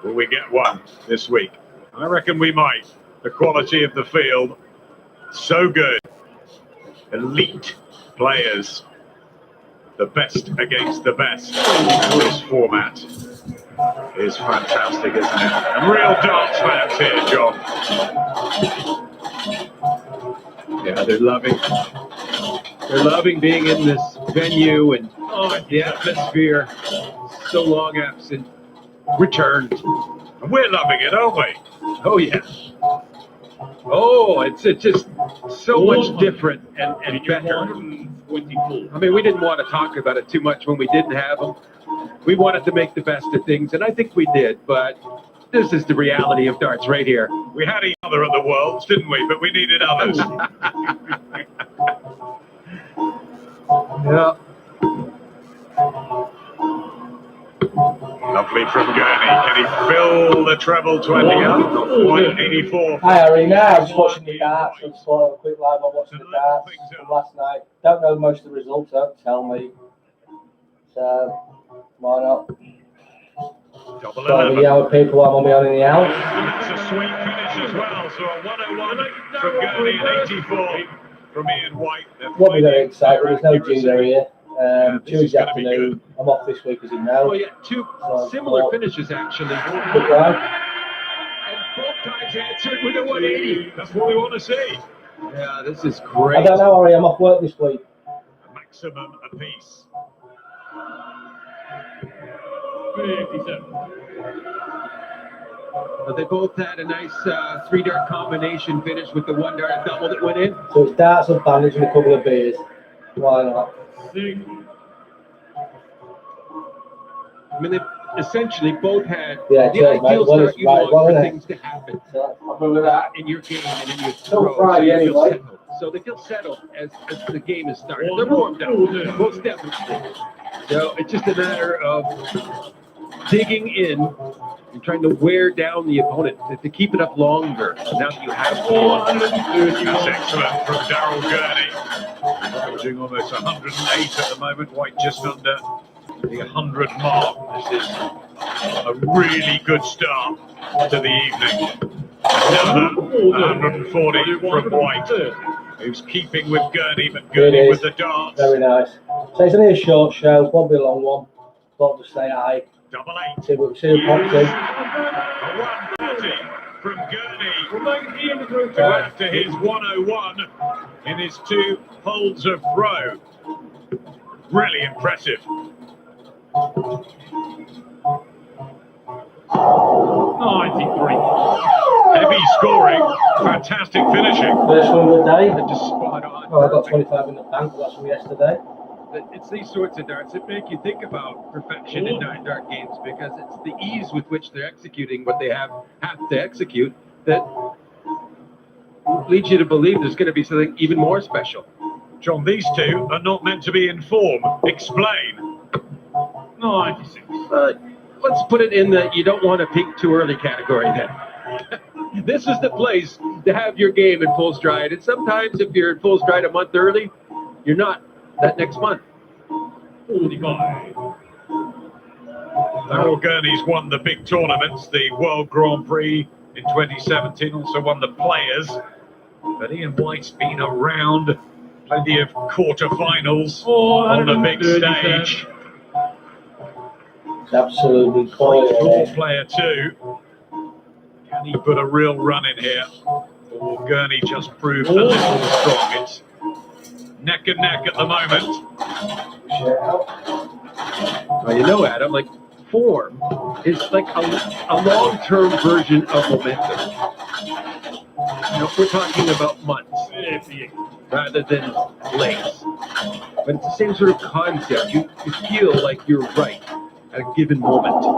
Will we get one this week? I reckon we might. The quality of the field, so good. Elite players. The best against the best. This format is fantastic, isn't it? And real darts fans here, John. Yeah, they're loving being in this venue, and the atmosphere so long absent returned. And we're loving it, aren't we? Oh yeah. Oh, it's just so much different and better. I mean, we didn't want to talk about it too much when we didn't have them. We wanted to make the best of things, and I think we did, but this is the reality of darts right here. We had each other at the Worlds, didn't we? But we needed others. Yeah. Lovely from Gurney. Can he fill the treble 20 up? 184. Hi Harry, I was watching the darts. I just thought I'd have a quick live on watching the darts from last night. Don't know most of the results, don't tell me. So, why not? Double So the hour people I'm on me on in the house. It's a sweet finish as well. So a 101 from Gurney and 84 from Ian White. Won't be very excited. There's no jingle here. Tuesday afternoon. I'm off this week, as you know. Oh yeah, two similar finishes actually. Good ride. And both times answered with a 180. That's what we want to see. Yeah, this is great. I don't know, Harry. I'm off work this week. A maximum apiece. 57. But they both had a nice three-dart combination finish with the one-dart double that went in. So it's darts and bandage and a couple of beers. Why not? I mean, they essentially both had Yeah, the cheers, ideal mate. Well, start it's you right, want for isn't it? things to happen So, with that. in your game and in your Still throw. Friday So you feel anyway. settled. So they feel settled as the game is started. They're warmed up, most definitely. So it's just a matter of digging in and trying to wear down the opponent to keep it up longer. Now that you have That's excellent from Daryl Gurney. Averaging almost 108 at the moment. White just under the 100 mark. This is a really good start to the evening. Another 140 from White, who's keeping with Gurney, but Gurney with the darts. Very nice. So it's only a short show. Won't be a long one. But just say hi. Double 8. See who pops in. A 140 from Gurney to add to his 101 in his 2 holes of throw. Really impressive. 93. Heavy scoring, fantastic finishing. First one of the day. They're just spot on. Oh, I got 25 in the bank. That's from yesterday. It's these sorts of darts that make you think about perfection in dart games, because it's the ease with which they're executing what they have to execute that leads you to believe there's going to be something even more special. John, these two are not meant to be in form. Explain. 96. Let's put it in the you don't want to peak too early category then. This is the place to have your game in full stride. And sometimes if you're in full stride a month early, you're not that next month. 45. Daryl Gurney's won the big tournaments, the World Grand Prix in 2017, also won the Players. But Ian White's been around, plenty of quarterfinals on the big stage. It's absolutely Ball quiet. player too. Can he put a real run in here? Or will Gurney just prove a little strong? It's neck and neck at the moment. Well, you know, Adam, like form is like a long-term version of momentum. You know, we're talking about months rather than legs. But it's the same sort of concept. You feel like you're right at a given moment to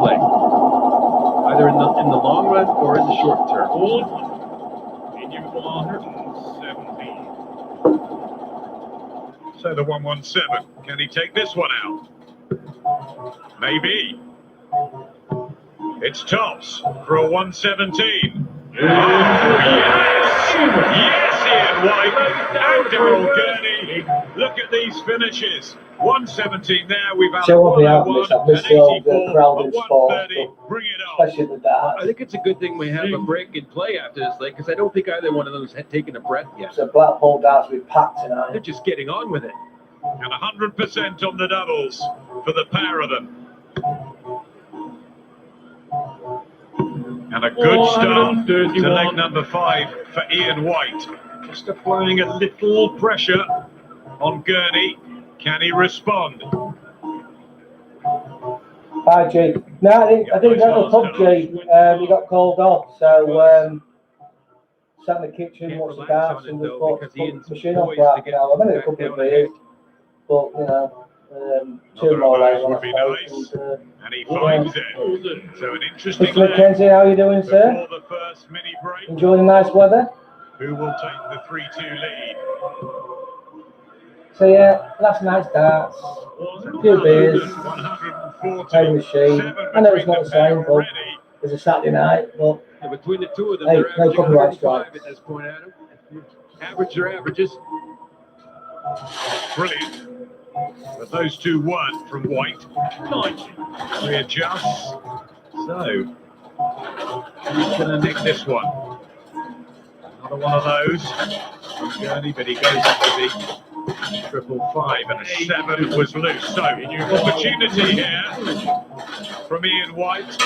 play, either in the long run or in the short term. In your 117. So the 117, can he take this one out? Maybe. It's tops for a 117. Oh, yes! Yes, Ian White and Daryl Gurney. Look at these finishes. 117 there. We've had So what we have 101 missed, I've missed and the old 84, crowd but in sports, 130. Bring it on. especially the darts. I think it's a good thing we have a break in play after this leg because I don't think either one of those had taken a breath yet. So Blackpool darts will be packed They're tonight. just getting on with it. And 100% on the doubles for the pair of them. And a good start to leg number 5 for Ian White. Just applying a little pressure on Gurney. Can he respond? Hi, G. No, I think at the pub, G, he got called off. So, sat in the kitchen, Can't watched the relax darts, on it, and though, just put because the Ian's machine on poised for to half an get hour. I've had a back couple of down beers, but, two Another more of those later, would I be suppose. nice. And he finds it. So an interesting Mr. McKenzie, how are you doing, sir? before the first mini break. Enjoying the nice weather? Who will take the 3-2 lead? So, yeah, last night's darts, a few beers, playing machine. I know it's not the same, but it's a Saturday night, but And between the two of them, Hey, they're no averaging copyright 105 strikes. at this point, Adam. Average their averages. Brilliant. But those two weren't from White. 90. Readjusts. So, he's going to nick this one. Another one of those. Gurney, but he goes for the 555 and a 7 was loose. So, opportunity here from Ian White.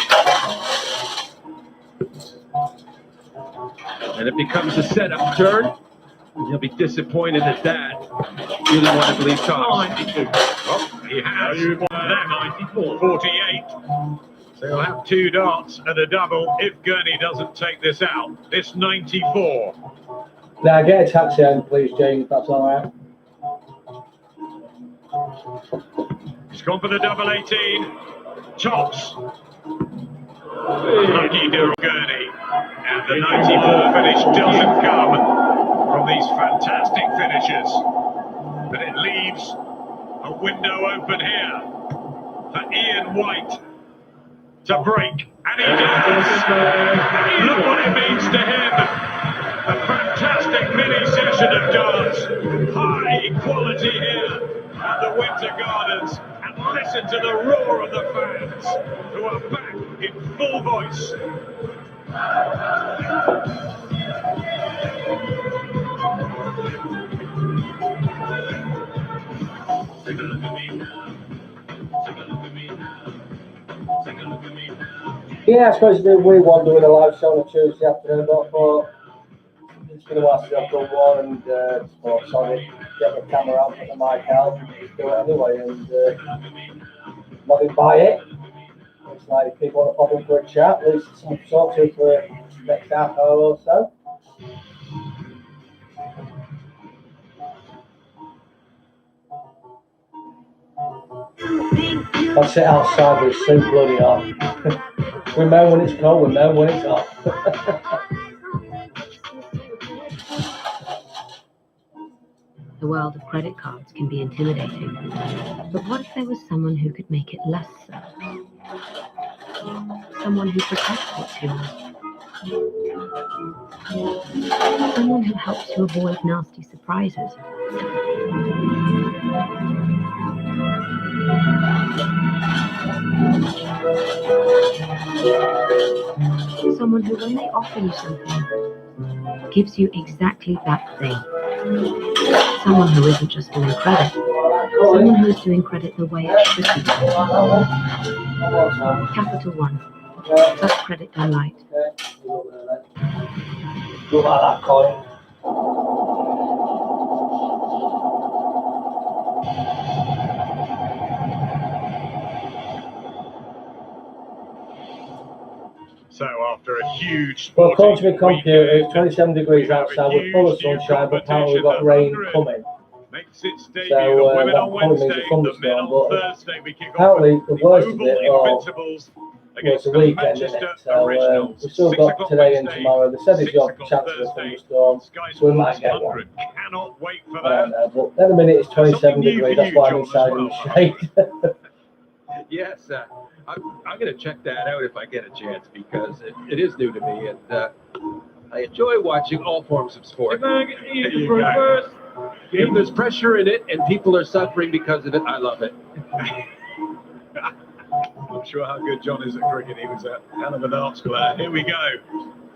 And it becomes a setup turn. And he'll be disappointed at that. Really want to believe tops. 92. Oh, he has them 48. So he'll have 2 darts and a double if Gurney doesn't take this out. This 94. now get a taxi home, please, James, if that's all right. He's gone for the double 18. Tops. Lucky Daryl Gurney. And the 94 finish doesn't come from these fantastic finishes. But it leaves a window open here for Ian White to break. And he does! Look what it means to him. A fantastic mini session of darts. High quality here at the Winter Gardens. And listen to the roar of the fans who are back in full voice. Take a look at me now. Take a look at me now. Take a look at me now. Yeah, I suppose we want doing a live show on a Tuesday afternoon, but I thought it's been a while since I've done one, and thought, sorry, get the camera out, put the mic out, and just do it anyway, and nothing by it. It's like if people want to pop in for a chat, at least someone to talk to for the next half hour or so. I'll sit outside with it's so bloody hot. We know when it's cold, we know when it's hot. The world of credit cards can be intimidating. But what if there was someone who could make it less so? Someone who protects what's yours. Someone who helps you avoid nasty surprises. Someone who, when they offer you something, gives you exactly that thing. Someone who isn't just doing credit. Someone who is doing credit the way it should be done. Capital One. That's credit done right. Do like that coin. So after a huge Well, according to my sporting computer, it's weekend, 27 degrees we have a outside with full of huge new sunshine, but apparently we've got competition. rain The coming. makes its debut. So, The women that on probably means a Wednesday, the men thunderstorm, on but Thursday. We kick off apparently with the worst of Oval it all Invincibles was against the the weekend, isn't Manchester it? So Originals. we've still 6 got o'clock today and Wednesday, tomorrow. They said there's 6 got a o'clock chance of a Thursday. thunderstorm, Sky so we Sports might get one. 100. Cannot wait for I don't that. know, but at the minute it's 27 Something new degrees, for that's you, why I'm John, inside as in well, the shade. Yes, I'm going to check that out if I get a chance because it is new to me. And I enjoy watching all forms of sport. There you go. If there's pressure in it and people are suffering because of it, I love it. I'm sure how good John is at cricket. He was a hell of a darts player. Here we go.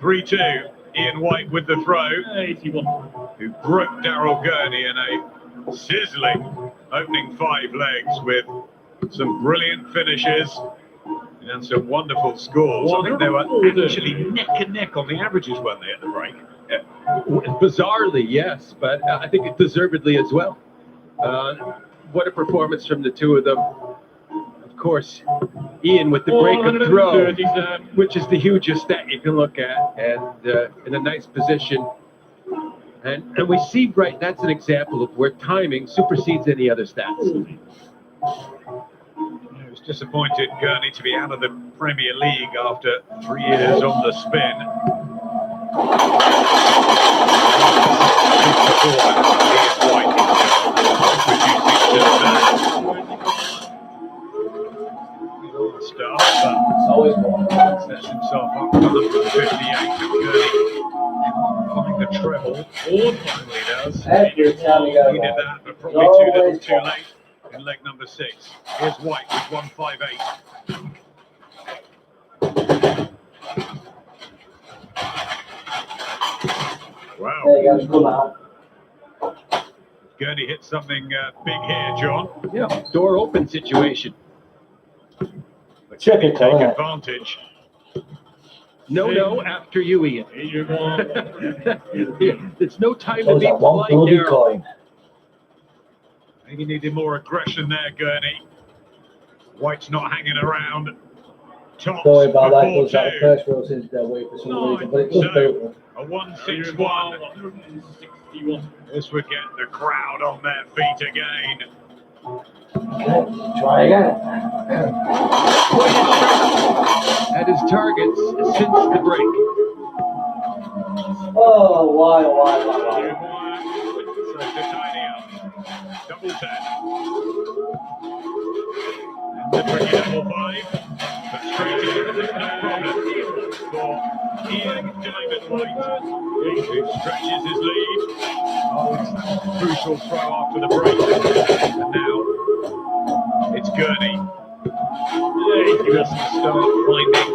3-2. Ian White with the throw. 81. Who broke Daryl Gurney in a sizzling opening 5 legs with some brilliant finishes and some wonderful scores. I think they were actually neck and neck on the averages, weren't they, at the break? Bizarrely, yes, but I think it deservedly as well. What a performance from the two of them. Of course, Ian with the break of throw, which is the hugest stat you can look at, and in a nice position. And we see, right, that's an example of where timing supersedes any other stats. He was disappointed, Gurney, to be out of the Premier League after 3 years on the spin. Sets himself up for 158. Gurney find the treble. Finally does. Every time you go He did there. that, but probably too little, too late in leg number 6. Here's White with 158. Wow. There you go, come out. Gurney hit something big here, John. Yeah, door open situation. But can he take Typical, isn't it? advantage? No, after you, Ian. It's no time Oh, to be that one polite bloody there. coin. Maybe needed more aggression there, Gurney. White's not hanging around. Tops Sorry about that, before it goes out of 2. first row since their way for some reason, but it does boot. A 161. This would get the crowd on their feet again. Okay, try again. At his targets since the break. Oh, why? So to tidy up. Double 10. And the tricky double 5. But straight in, there's no problem for Ian Diamond White, who stretches his lead. Oh, it's that crucial throw after the break. And now it's Gurney. He doesn't start finding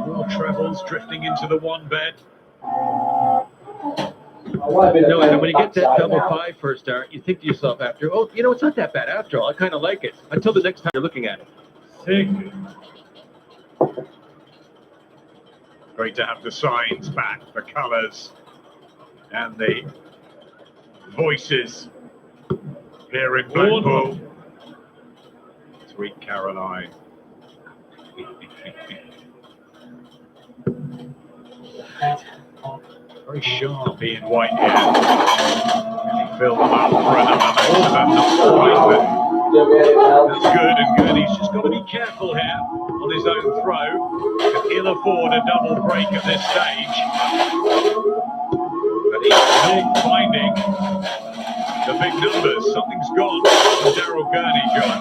more trebles drifting into the one bed. No, and when you get that double 5 first start, you think to yourself after, oh, you know, it's not that bad after all. I kind of like it. Until the next time you're looking at it. Great to have the signs back, the colours, and the voices here in Blackpool. Sweet Caroline. Very sharp Ian White here. Can he fill them up for another maximum? Not quite, but that's good, and Gurney's just got to be careful here on his own throw. If he'll afford a double break at this stage. But he's not finding the big numbers. Something's gone from Daryl Gurney, John.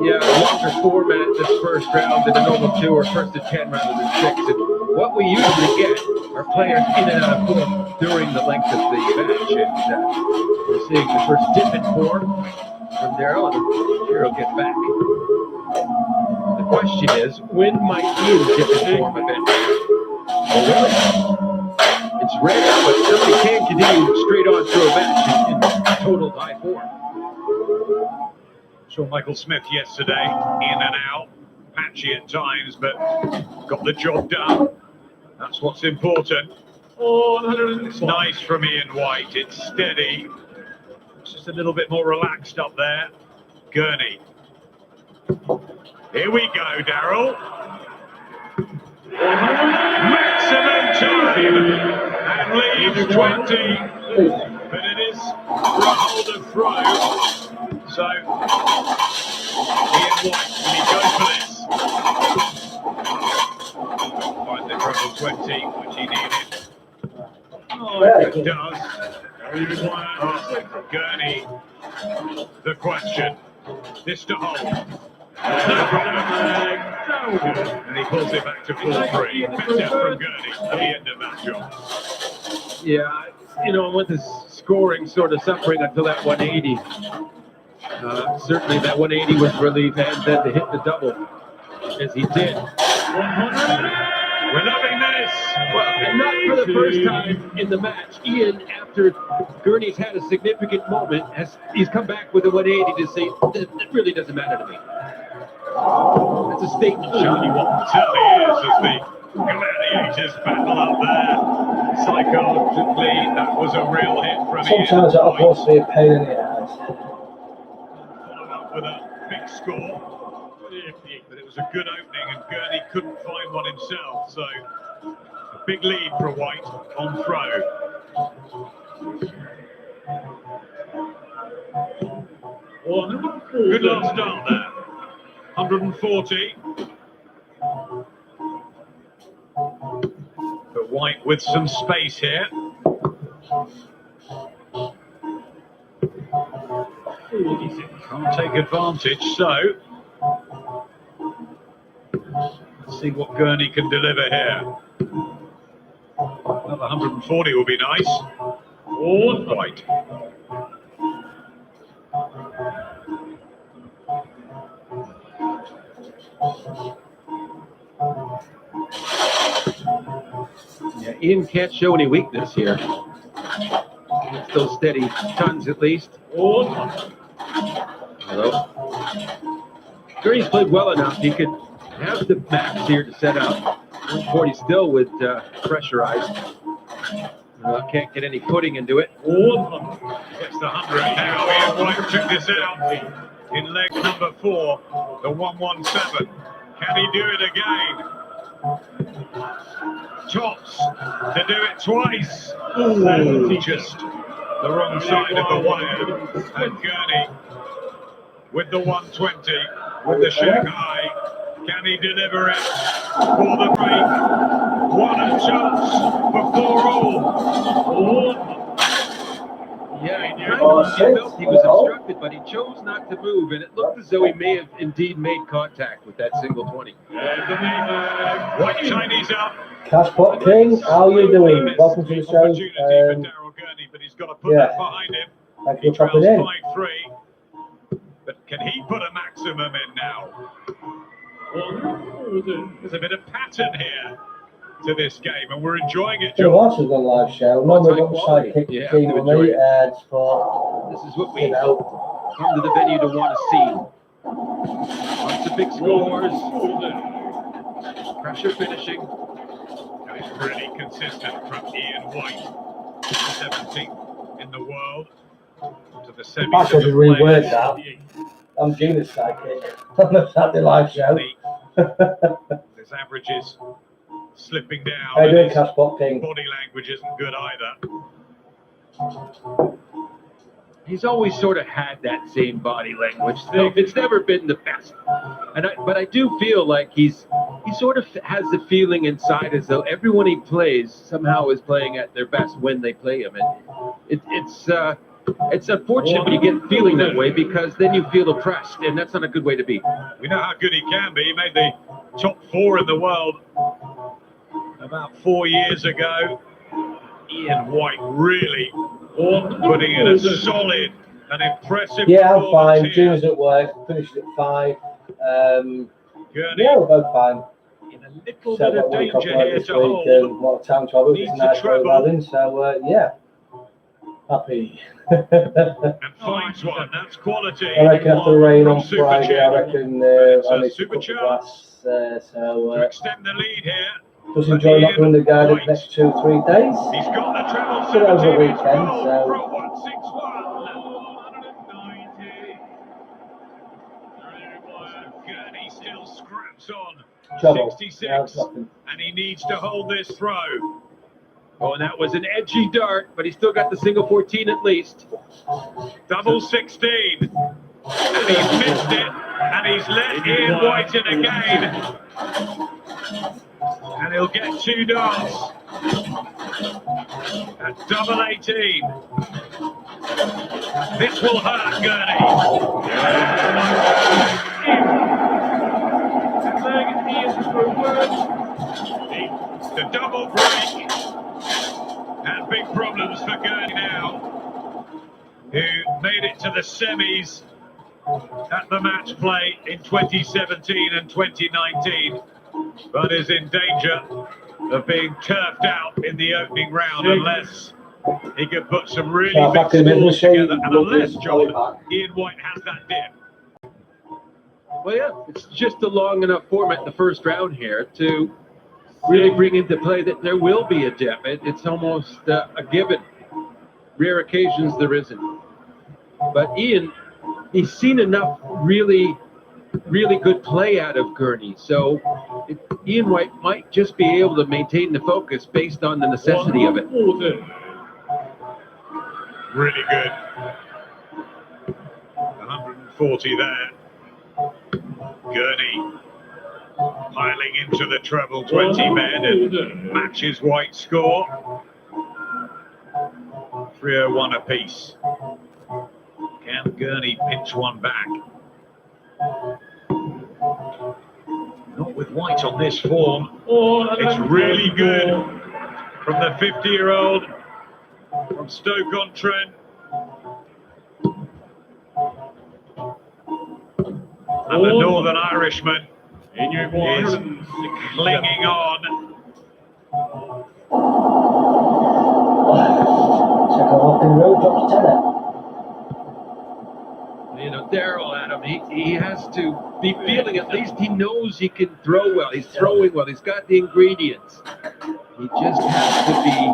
Yeah, longer format this first round than a normal 2 or first to 10 rather than 6. And what we usually get are players in and out of form during the length of the match. And we're seeing the first dip in form from Daryl, and I'm sure he'll get back. The question is, when might Ian dip in form a bit? Oh, really? It's rare, but somebody can continue straight on through a match in total high form. Saw Michael Smith yesterday, in and out, patchy at times, but got the job done. That's what's important. It's nice from Ian White, it's steady. It's just a little bit more relaxed up there. Gurney. Here we go, Daryl. Maximum time, and leaves 20, but it is for a holder throw. So, Ian White, will he go for this? Find the treble 20, which he needed. Oh, it does. Oh, Gurney, the question. This to hold. No problem. And he pulls it back to 4-3. Better from Gurney at the end of that job. Yeah, with the scoring sort of suffering until that 180. Certainly that 180 was relief, and then to hit the double, as he did. We're loving this. Well, and not for the first time in the match. Ian, after Gurney's had a significant moment, he's come back with a 180 to say, it really doesn't matter to me. That's a statement shot. It certainly is, as the gladiators battle up there. Psychologically, that was a real hit from Ian. Sometimes that'll supposed to be a pain in the ass. Follow up with a big score. But it was a good opening, and Gurney couldn't find one himself, so a big lead for White on throw. Good long start there. 140. But White with some space here. Can't take advantage, so let's see what Gurney can deliver here. Another 140 will be nice. White. Yeah, Ian can't show any weakness here. It's those steady tons at least. Hello. Gurney's played well enough. He could have the max here to set up. 140 still with pressurized. Can't get any footing into it. Gets the 100 now. Ian White took this out in leg number 4, the 117. Can he do it again? Tops to do it twice. Ooh, just the wrong side of the wire. And Gurney with the 120, with the Shanghai. Can he deliver it for the break? What a chance for 4 all. Yeah, he felt he was obstructed, but he chose not to move, and it looked as though he may have indeed made contact with that single 20. White Chinese up. Cashpot King, how are you doing? Welcome to the show. Opportunity for Daryl Gurney, but he's got to put that behind him. Thank He you for trails popping in. 5-3. But can he put a maximum in now? There's a bit of pattern here to this game, and we're enjoying it, Been a John. while since on live show. Normally got the sidekick team with me, just for This is what we come to the venue to want to see. Lots of big scores, pressure finishing. And it's really consistent from Ian White, 17th in the world, to the semis. I should have reworded that. I'm Gina's sidekick on the Saturday live show. His averages slipping down. How you doing, His Cashpot King? body language isn't good either. He's always sort of had that same body language thing. It's never been the best, but I do feel like he sort of has the feeling inside as though everyone he plays somehow is playing at their best when they play him, and it's unfortunate when you get feeling that way, because then you feel oppressed, and that's not a good way to be. We know how good he can be. He made the top 4 in the world about 4 years ago. Ian White really putting in a solid and impressive Yeah, I'm performance fine. here. Gina's at work. Finished at 5. Gurney Yeah, we're both fine. in a little So bit I've of got 1 danger couple here this to week. hold. A lot of time to have it. Needs It's to nice weather treble. having, so yeah. Happy. And finds one. That's quality. I reckon after the rain on From Friday, I Superchat. reckon It's I a need to super cut the chance. grass. To extend the lead here. Just enjoy not doing the guide the White. next 2-3 days. He's got the treble. So that was a 17 weekend, as well so- for a 161. Gurney still scraps on. Trouble. 66. Yeah, it's nothing. And he needs to hold this throw. Oh, and that was an edgy dart, but he still got the single 14 at least. Double 16. And he's missed it. And he's let Ian White in again. And he'll get 2 darts. At double 18. This will hurt Gurney. Ian Just a double break. And big problems for Gurney now, who made it to the semis at the match play in 2017 and 2019, but is in danger of being turfed out in the opening round unless he can put some really big scores together, and unless, John, Ian White has that dip. Well, yeah, it's just a long enough format in the first round here to really bring into play that there will be a dip. It's almost a given. Rare occasions there isn't. But Ian, he's seen enough really good play out of Gurney. So Ian White might just be able to maintain the focus based on the necessity of it. Really good. 140 there. Gurney piling into the treble 20 men and matches White's score. 301 apiece. Can Gurney pinch one back? Not with White on this form. It's really good from the 50-year-old from Stoke-on-Trent. And the Northern Irishman is clinging on. Check out up in the road, drops tenner. You know, Daryl, Adam, he has to be feeling, at least he knows he can throw well. He's throwing well. He's got the ingredients. He just has to be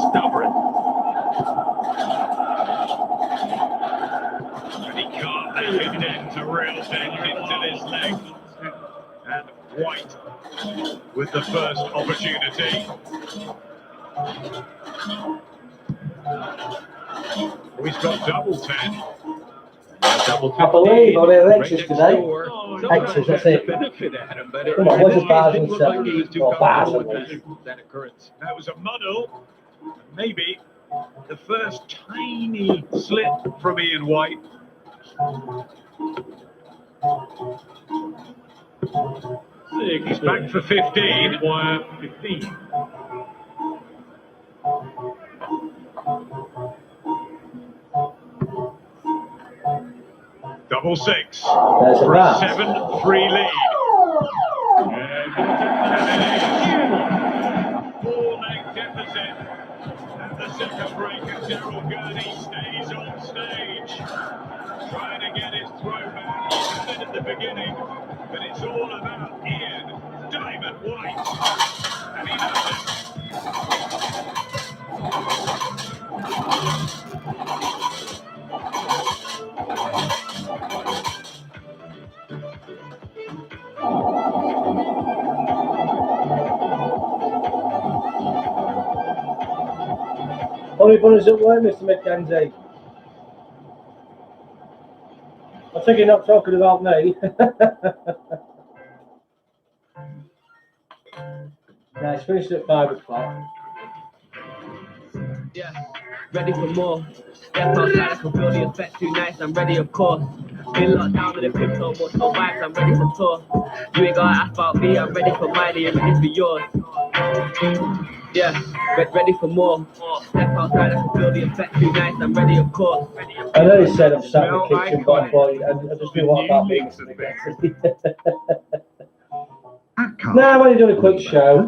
stubborn. And he can't let him dent a real dent into this leg. And White with the first opportunity. Oh, he's got double 10. Double I believe on the elections right today. Exes, that's it. Benefit Adam, but Come on, what's the bars didn't and look stuff? like he was too Or bars comfortable and with that occurrence. That was a muddle. Maybe the first tiny slip from Ian White. He's back for 15. 15. Double six There's a for a bar. 7-3 lead. Four-leg deficit at the second break, and Daryl Gurney stays on stage, trying to get his throw back. He had it at the beginning, but it's all about Ian Diamond White, and he knows it. How many bunners up there, Mr. McKenzie? I think you're not talking about me. Nah, it's finished at 5 o'clock. Yeah, ready for more. Step outside, I can feel the effect too nice. I'm ready, of course. Been locked down with the crypto, but no vibes. I'm ready for tour. You ain't gotta ask about me. I'm ready for mine. You're ready for yours. Yeah, ready for more. Step outside, I can feel the effect too nice. I'm ready, of course. I know he said I'm sat in the kitchen, but I just feel what about me, Mr. McKenzie. No, I'm only doing a quick show.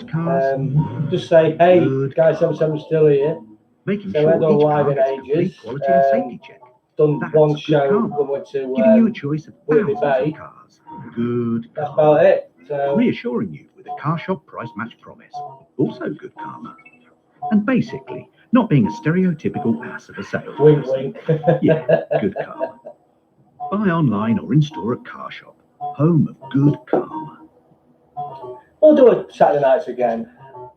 Just say, hey, guys, I'm still here. Making So sure I don't each live car in gets a complete ages. quality and safety check. Done That's one good show karma. when we went Giving you a to choice of Whitby thousands Bay. of cars. Good That's karma. about it. So Reassuring you with a car shop price match promise. Also good karma. And basically, not being a stereotypical ass of a salesperson. wink, wink. Yeah, good karma. Buy online or in store at Car Shop. Home of good karma. We'll do it Saturday nights again.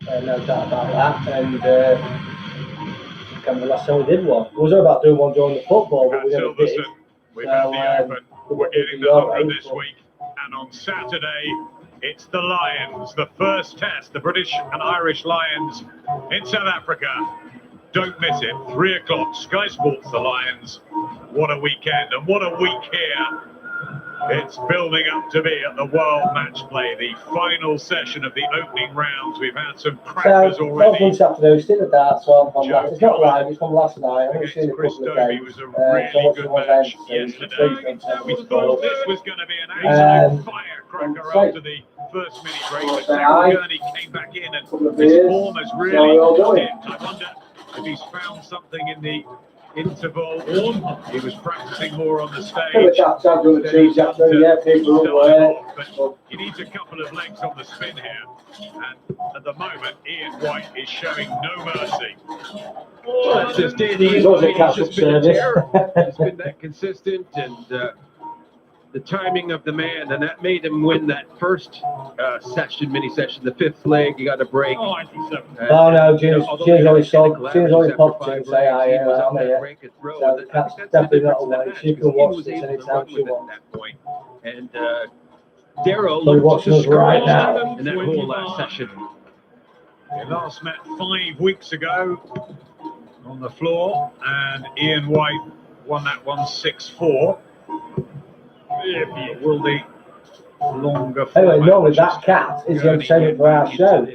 No doubt about that. And I can't remember the last time we did one. We was about doing one during the football, but we never did. Silverstone, we've had the Open, we're getting the 100 this week, and on Saturday it's the Lions, the first test, the British and Irish Lions in South Africa. Don't miss it, 3 o'clock, Sky Sports, the Lions. What a weekend and what a week here It's building up to be at the World Match Play, the final session of the opening rounds. We've had some crackers So, already. this afternoon, still the darts on that. It's not live, it's from last night. I've only Against seen a Chris couple of Dobie games. was a really good match yesterday. We thought this was going to be an absolute firecracker after the first mini break, but Darryl Gurney came back in and his form has really dipped. I wonder if he's found something in the interval. He was practicing more on the stage. But he needs a couple of legs on the spin here. And at the moment, Ian White is showing no mercy. Well, that's just it. He's just been a terror. He's been that consistent, and the timing of the man, and that made him win that first mini session, the fifth leg. He got a break. Oh, no, James always popped in and say, I'm here. So that's definitely not a way. She can watch this anytime she wants. And Darryl So looked watching us right now. in that whole last session. They last met 5 weeks ago on the floor, and Ian White won that one 6-4. Will the longer anyway, normally that cat is the entertainment for our show.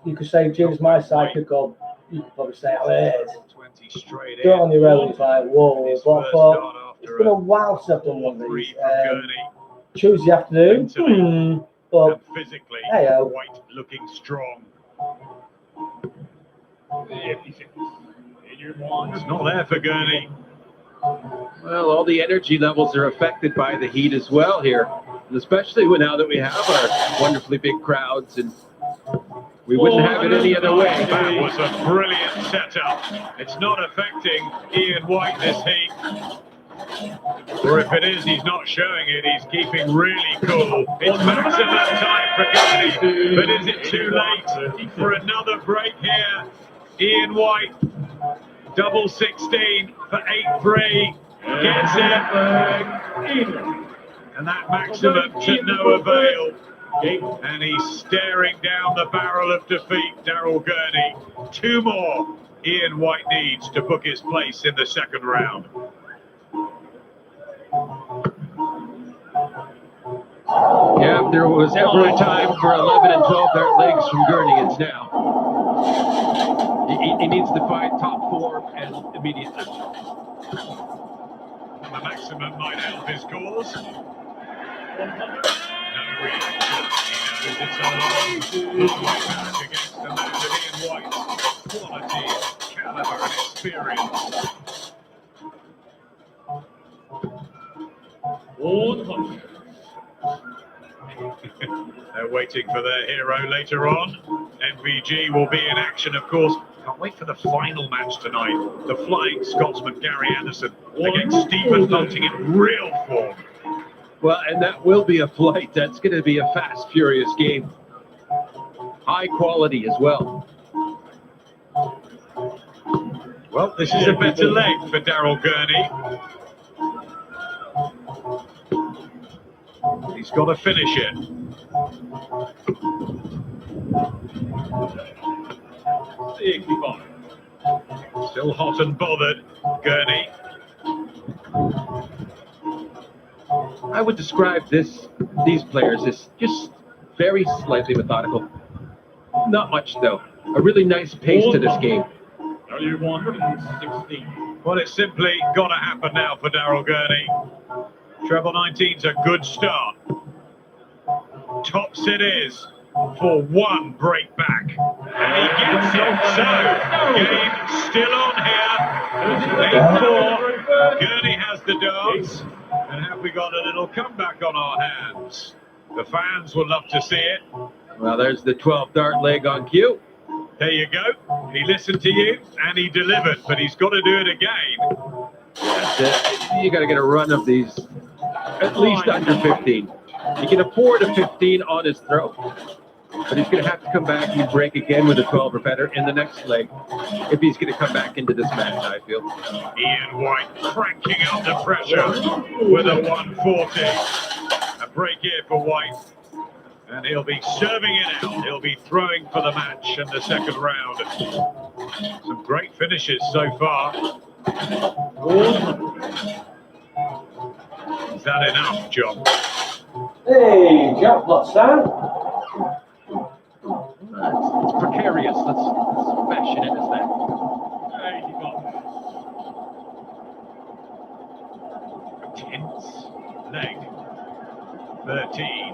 You could say James my side could go, you could probably say it. Do it on your own, it's like, whoa. But I thought, it's been a while since I've done one of these. Tuesday afternoon, but physically, hey-o. White looking strong. It's not there for Gurney. Well, all the energy levels are affected by the heat as well here, and especially now that we have our wonderfully big crowds, and we wouldn't have it any other way. That was a brilliant setup. It's not affecting Ian White this heat. Or if it is, he's not showing it. He's keeping really cool. It's maximum time for Gurney, but is it too late for another break here? Ian White, double 16 for 8-3, gets it, and that maximum to no avail. And he's staring down the barrel of defeat, Darryl Gurney. 2 more Ian White needs to book his place in the second round. Yeah, if there was ever a time for 11 and 12 dart legs from Gurney, it's now. He needs to find top 4 and immediately. The maximum might help his cause. No reaction. He knows it's a long match against the man with Ian White's quality, caliber, and experience. 100. They're waiting for their hero later on. MVG will be in action, of course. Can't wait for the final match tonight. The Flying Scotsman Gary Anderson against Stephen Bunting in real form. Well, and that will be a flight. That's going to be a fast, furious game. High quality as well. Well, this is a better leg for Darryl Gurney. He's got to finish it. Still hot and bothered, Gurney. I would describe these players as just very slightly methodical. Not much, though. A really nice pace to this game. Are you 116? Well, it's simply got to happen now for Darryl Gurney. Treble 19's a good start. Tops it is for 1 break back. And he gets it. So, game still on here. 8-4. Gurney has the darts. And have we got a little comeback on our hands? The fans will love to see it. Well, there's the 12 dart leg on cue. There you go. He listened to you and he delivered, but he's got to do it again. That's it. You got to get a run of these, at least under 15. He can afford a 15 on his throat, but he's going to have to come back and break again with a 12 or better in the next leg if he's going to come back into this match, I feel. Ian White cranking up the pressure with a 140. A break here for White. And he'll be serving it out. He'll be throwing for the match in the second round. Some great finishes so far. Is that enough, John? Hey, Jack, what's that? It's precarious. Let's fashion it as that. Tense leg. 13.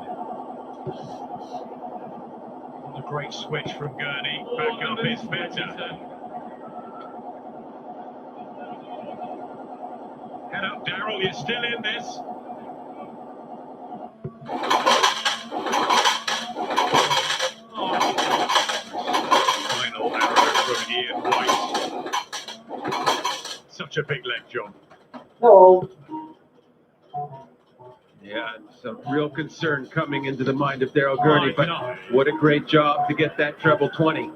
What a great switch from Gurney. Back up is better. Head up, Darryl. You're still in this. Final arrow from Ian White. Such a big leg, John. No. Yeah, it's a real concern coming into the mind of Daryl Gurney, but what a great job to get that treble 20.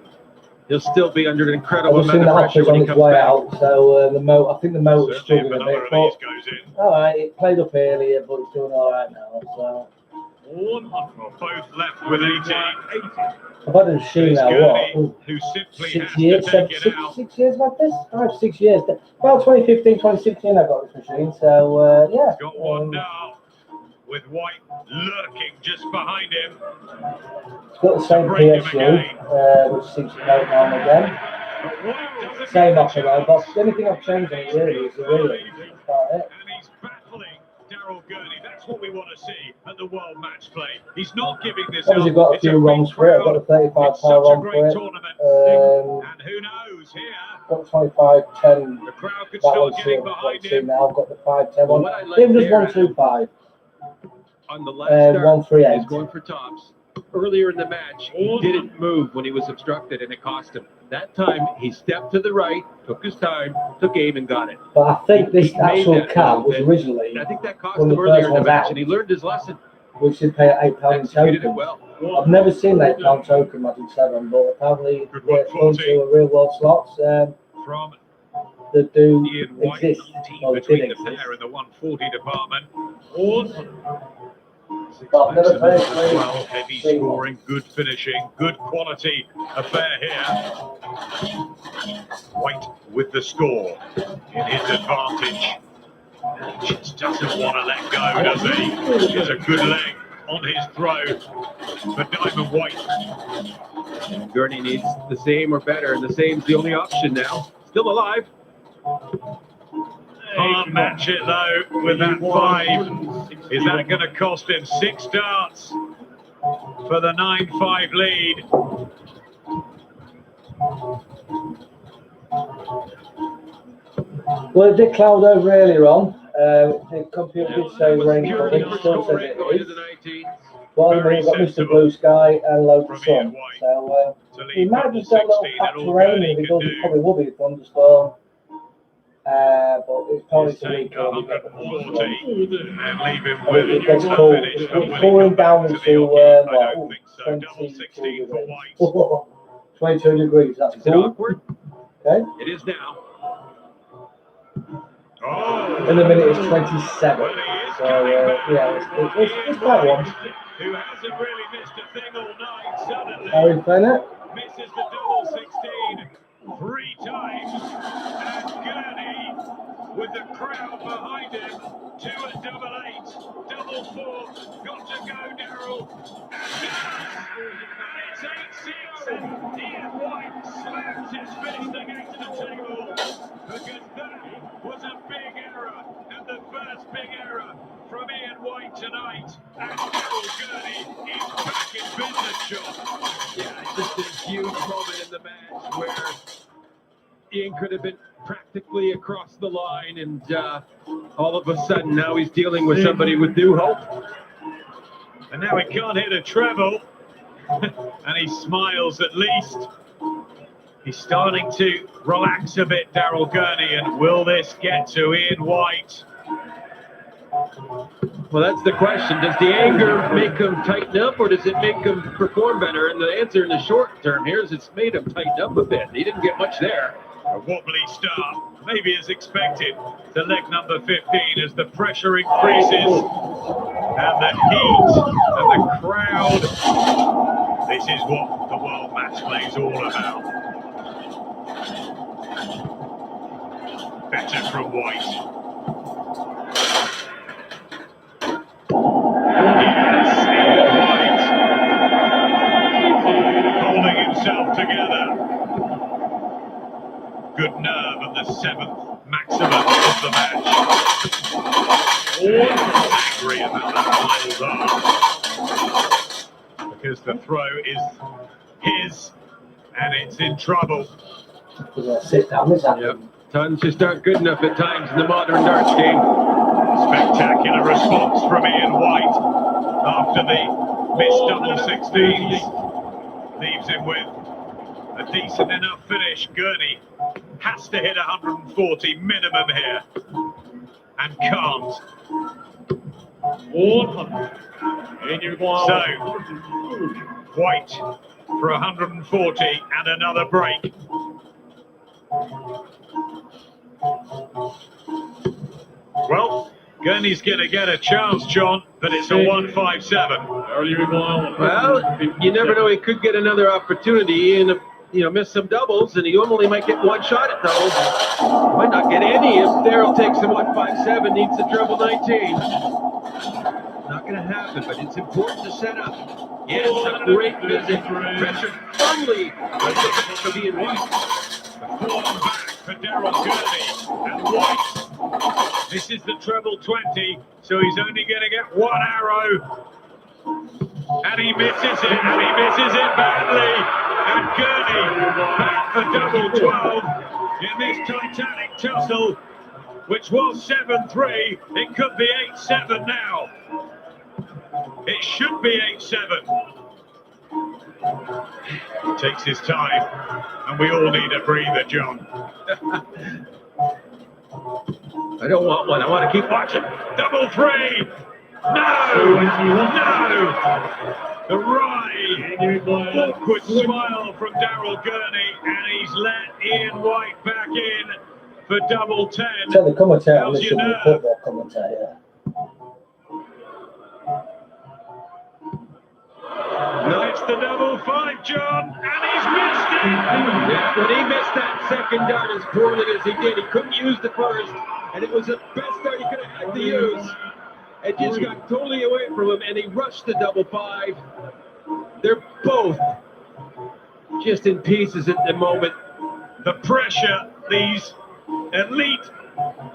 He'll still be under an incredible I've just seen amount the of pressure hoppers when on he its comes way back. out, so I think the motor's Certainly if struggling a another bit, of but these goes in. alright, it played up earlier, but it's doing alright now, so. Well, both left with 18. I've had a machine now, what? Ooh, Who simply 6 has years, to take it out. 6 years like this? 5, 6 years. About 2015, 2016 I got this machine, so yeah. Got one now, with White lurking just behind him. It's got the same break him PSU, which seems to go now and again. But White doesn't Same get offer the though, but chance. the only thing I've changed on it really is the wheel. That's about it. And he's battling Daryl Gurney. That's what we want to see at the World Match Play. He's not giving this Obviously up. got a It's few big ROMs for it. I've got the crowd. 35 It's power such a ROM great for it. tournament. And who knows here? Got the 2510. The crowd could That start one's getting still behind 1.2 him. now. I've got the 510 Well, one. what I like Give him just there, 125. On the last start, 138. he's going for tops. Earlier in the match, he didn't move when he was obstructed, and it cost him. That time, he stepped to the right, took his time, took aim, and got it. But I think this He made actual that cab move, was and originally, I think that cost one him of the earlier first in the ones match, out. and he learned his lesson. we should pay £8 in Executed it token. well. I've never seen an £8 token Magic 7, but apparently Good they're one, going 40. to a real world slots From that do Ian White, exist. Well, between did the exist. pair in the 140 department. But never Maximums played, as well, heavy scoring, good finishing, good quality affair here. White with the score in his advantage. Just doesn't want to let go, does he? It's a good leg on his throw for Diamond White. And Gurney needs the same or better, and the same's the only option now. Still alive. Can't match it though with that 5. Is that going to cost him 6 darts for the 9-5 lead? Well, it did cloud over earlier on. The computer did say rain coming, it still says it Going to is. the 19th. Well, I mean, we've got Mr. Blue Sky and loads of From sun. Ian White. So To he lead might double just got a little 16 patch and of all rain, Gurney and if he can does, do it probably will be a thunderstorm. But it's probably is some take week when we get the 140 thunderstorm. and leave him I with mean, it a gets cold. finish. But will he Pouring come back down to the into, hockey? I don't think so. Double 16 for White. 22 degrees, that's Is it cool. awkward? Okay. It is now. Oh, In a minute, it's 27. well, he is So, coming back. yeah, it's that one. Who hasn't really missed a thing all night, suddenly Harry Bennett. misses the double 16 3 times. And Gurney, with the crowd behind him, 2 and double 8, double 4, got to go, Darryl. And it's 8-6. Ian White slams his fist against the table because that was a big error, and the first big error from Ian White tonight. And Daryl Gurney is back in business, John. Yeah, it's just a huge moment in the match where Ian could have been practically across the line, and all of a sudden now he's dealing with somebody with new hope. And now he can't hit a treble, and he smiles at least. He's starting to relax a bit, Daryl Gurney, and will this get to Ian White? Well, that's the question. Does the anger make him tighten up, or does it make him perform better? And the answer in the short term here is it's made him tighten up a bit. He didn't get much there. A wobbly start, maybe as expected, to leg number 15 as the pressure increases and the heat and the crowd. This is what the World Match Play is all about. Better from White. good nerve at the 7th maximum of the match. Angry about that final bar. Because the throw is his and it's in trouble. Sit down, is that? Yep. Tons just aren't good enough at times in the modern darts game. Spectacular response from Ian White after the missed double 16s. Leaves him with a decent enough finish. Gurney has to hit 140 minimum here and can't. So, White for 140 and another break. Well, Gurney's going to get a chance, John, but it's a 157. Well, you never know, he could get another opportunity and miss some doubles, and he only might get one shot at doubles. Might not get any if Darryl takes the 157, needs the treble 19. Not going to happen, but it's important to set up. Yes, a great visit. Pressure firmly for Ian White. Form back for Darryl Gurney and White. This is the treble 20, so he's only going to get one arrow. And he misses it, and he misses it badly. And Gurney back for double 12 in this titanic tussle, which was 7-3. It could be 8-7 now. It should be 8-7. Takes his time, and we all need a breather, John. I don't want one, I want to keep watching. Double 3! No! No! The wry, awkward smile from Darryl Gurney, and he's let Ian White back in for double 10. Tell the commentator, How's listen your to the nerve? football commentator. No, it's the double 5, John, and he's missed it! Yeah, when he missed that second dart as poorly as he did, he couldn't use the first, and it was the best dart he could have had to use. It just got totally away from him, and he rushed the double 5. They're both just in pieces at the moment. The pressure, these elite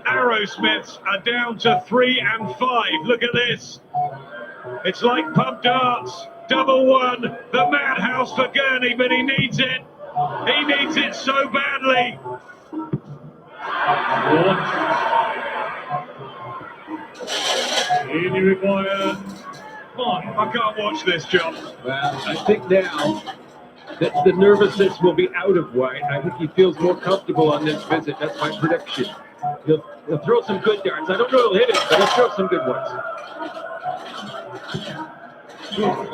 Arrowsmiths are down to 3 and 5. Look at this. It's like pub darts. Double 1, the madhouse for Gurney, but he needs it. He needs it so badly. I can't watch this, John. Well, I think now that the nervousness will be out of White. I think he feels more comfortable on this visit. That's my prediction. He'll throw some good darts. I don't know if he'll hit it, but he'll throw some good ones.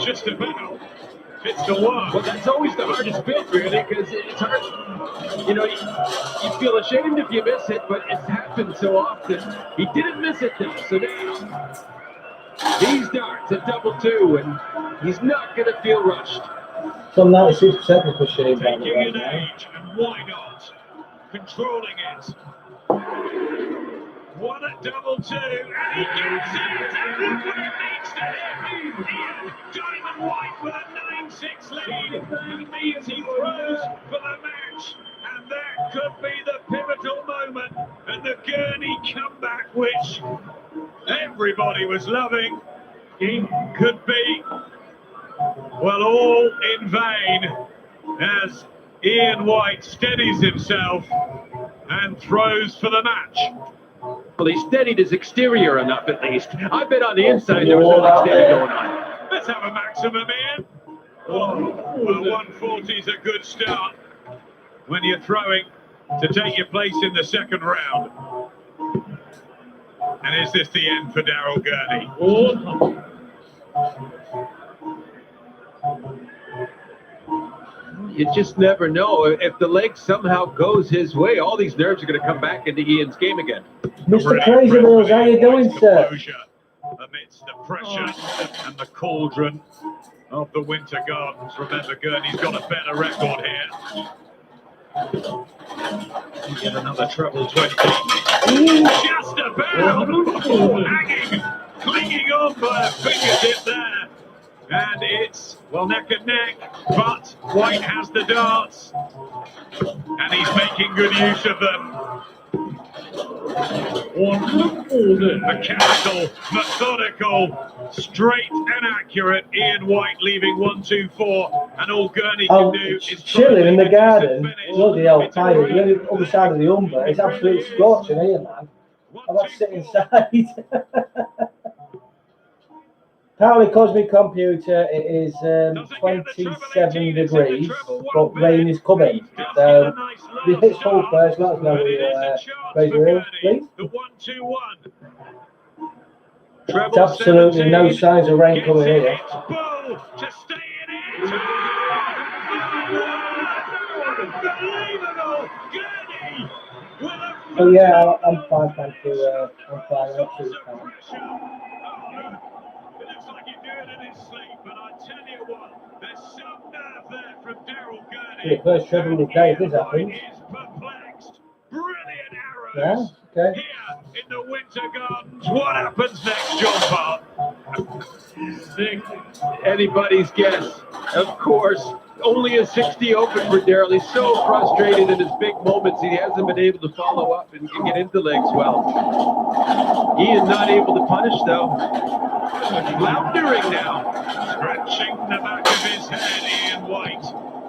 Just about. It's the one. Well, that's always the hardest bit, really, because it's hard. You know, you feel ashamed if you miss it, but it's happened so often. He didn't miss it, though, so now these darts at double 2, and he's not going to feel rushed. Some 96% for Shane. Taking an age, and why not? Controlling it. One at double 2, and he gets it! And look what it needs to hit! Ian Diamond White with a 9-6 lead, and means he throws for the match, and that could be the pivotal moment, and the Gurney comeback, which everybody was loving, could be, well, all in vain, as Ian White steadies himself and throws for the match. Well, he steadied his exterior enough, at least. I bet on the inside there was nothing steady going on. Let's have a maximum, Ian. Oh, well, 140 is a good start when you're throwing to take your place in the second round. And is this the end for Darryl Gurney? You just never know. If the leg somehow goes his way, all these nerves are going to come back into Ian's game again. Mr. Crazy Wheels, how you doing, sir? Amidst the pressure and the cauldron of the Winter Gardens. Remember, Gurney's got a better record here. Get another treble 20. Just about! Hanging, clinging on by a fingertip there. And it's, well, neck and neck, but White has the darts. And he's making good use of them. Mechanical, methodical, straight and accurate. Ian White leaving 1-2-4, and all Gurney can do is chilling in the garden. finish. Bloody hell, tired. You're on the other side of the umber. It's absolutely scorching here, man. I've had to sit inside. Apparently, Cosmic Computer, it is 27 degrees, but rain is coming. So, if you hit full first, let us know raise your ears, please. It's absolutely no signs of rain coming here. So yeah, I'm fine, thank you. I'm fine, absolutely fine. It looks like he's doing it in his sleep, but I tell you what, there's some nerve there from Daryl Gurney. The first treble of the day, this happens. Is perplexed. Brilliant arrows. Yeah, okay. Here in the Winter Gardens. What happens next, John Park? Anybody's guess. Of course, only a 60 open for Daryl. He's so frustrated in his big moments. He hasn't been able to follow up and get into legs well. Ian not able to punish, though. Floundering now. Scratching the back of his head, Ian White.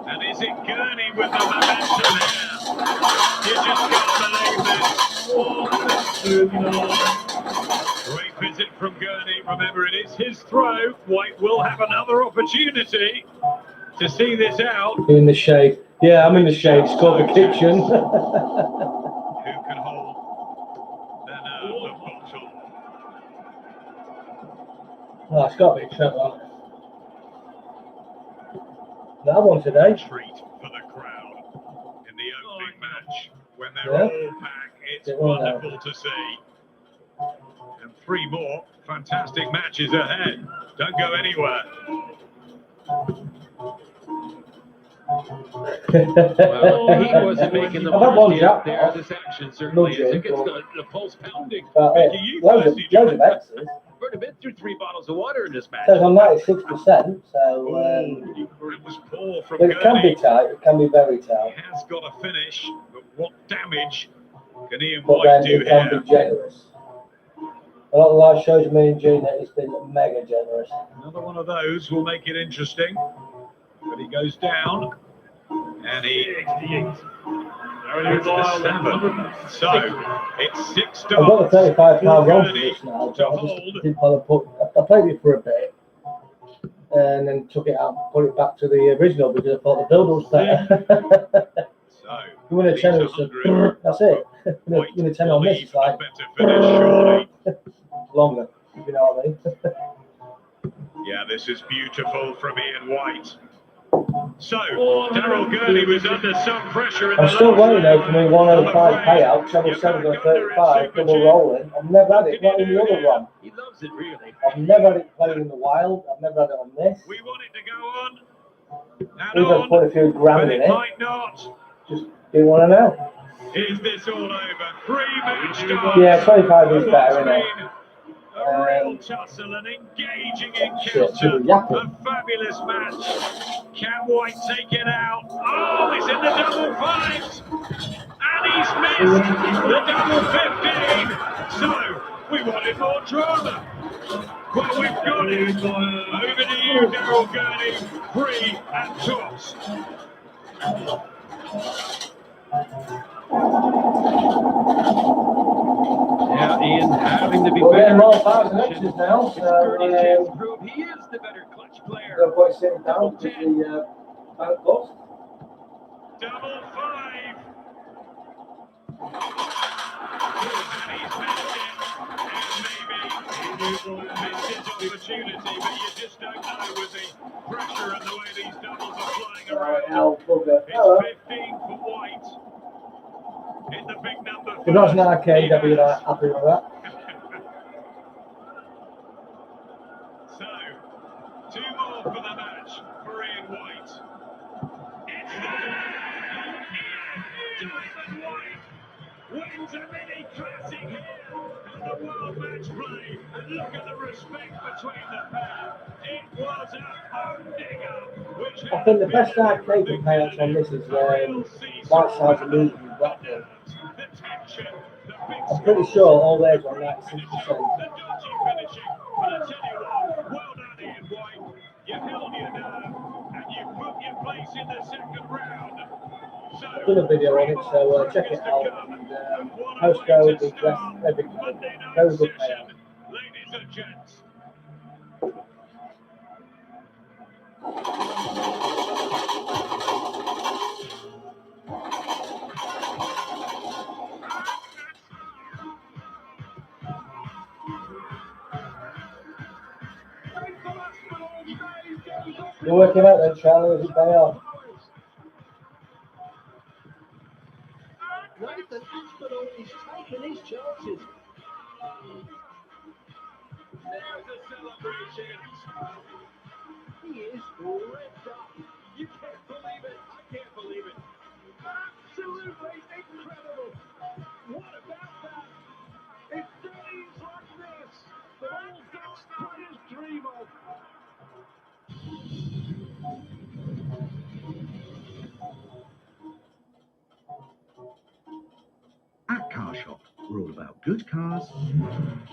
And is it Gurney with the momentum here? You just can't believe this. Great visit from Gurney. Remember, it is his throw. White will have another opportunity to see this out. In the shade. Yeah, I'm in the shade. It's called the kitchen. Who can hold the bottle? Oh, it's got to be a treble. That one today. Treat for the crowd in the opening match. When they're all back, it's wonderful to see. And 3 more fantastic matches ahead. Don't go anywhere. Well, he wasn't making the most out there. This action certainly is. It gets the pulse pounding. Loads of X's. We've been through 3 bottles of water in this match. Says on 96%, so it was poor from but it can be tight. It can be very tight. He has got a finish, but what damage can Ian But White then do it can here? be generous. A lot of live shows, me and Gina, it's been mega generous. Another one of those will make it interesting. But he goes down, and he gets the 7. So it's 6 starts. I've got the £35 roll for this now, but I just didn't want to I played it for a bit, and then took it out, put it back to the original because I thought the build was better. So you win a 10, that's it. You win a 10 on this, it's like longer, if you know what I mean. Yeah, this is beautiful from Ian White. So, Daryl Gurney was under some pressure in the I'm still waiting though for me 105 payout, treble 7 on 35, double rolling. I've never had it, not in the other one. He loves it, really. I've never had it playing in the wild, I've never had it on this. We want it to go on. We've got to put a few grand in it. Might not. Just didn't want to know. Is this all over? 3 match starts. Yeah, 25 is better, isn't it? A real tussle, an engaging encounter, a fabulous match. Can White take it out? Oh, he's in the double 5s, and he's missed the double 15. So we wanted more drama. Well, we've got it. Over to you, Daryl Gurney. 3 and tops. Yeah, Ian having to be We're better. getting more 5s and X's now, It's Gurney's chance to prove he is the better clutch player. Don't put it sitting down to the bank post. Double 5. And he's missed it. And maybe missed his opportunity, but you just don't know with the pressure and the way these doubles are flying around. It's 15 for White. In the big number. If that's an arcade, I'd be like, happy with that. So, 2 more for the match for Ian White. It's there! Ian White wins a mini classic here. World Match Play, and look at the respect between the pair. It was a humdinger, which I think the best arcade payouts on this is Whiteside's Amusements Blackburn. the tension, the big I'm pretty sure all theirs are like 6%. the dodgy finishing. But I tell you what, well done Ian White. You held your nerve and you put your place in the second round. So, I've done a video on it, so check it out. And postcode, address, everything. Monday night Very good session, payout. ladies and gents. You're working out then, Charlie, as it pay off. Nathan Aspinall is taking his chances. There's the celebrations. He is revved up. You can't believe it. I can't believe it. Absolutely incredible. What about that? It's days like this that all darts players dream of. At Car Shop, we're all about good cars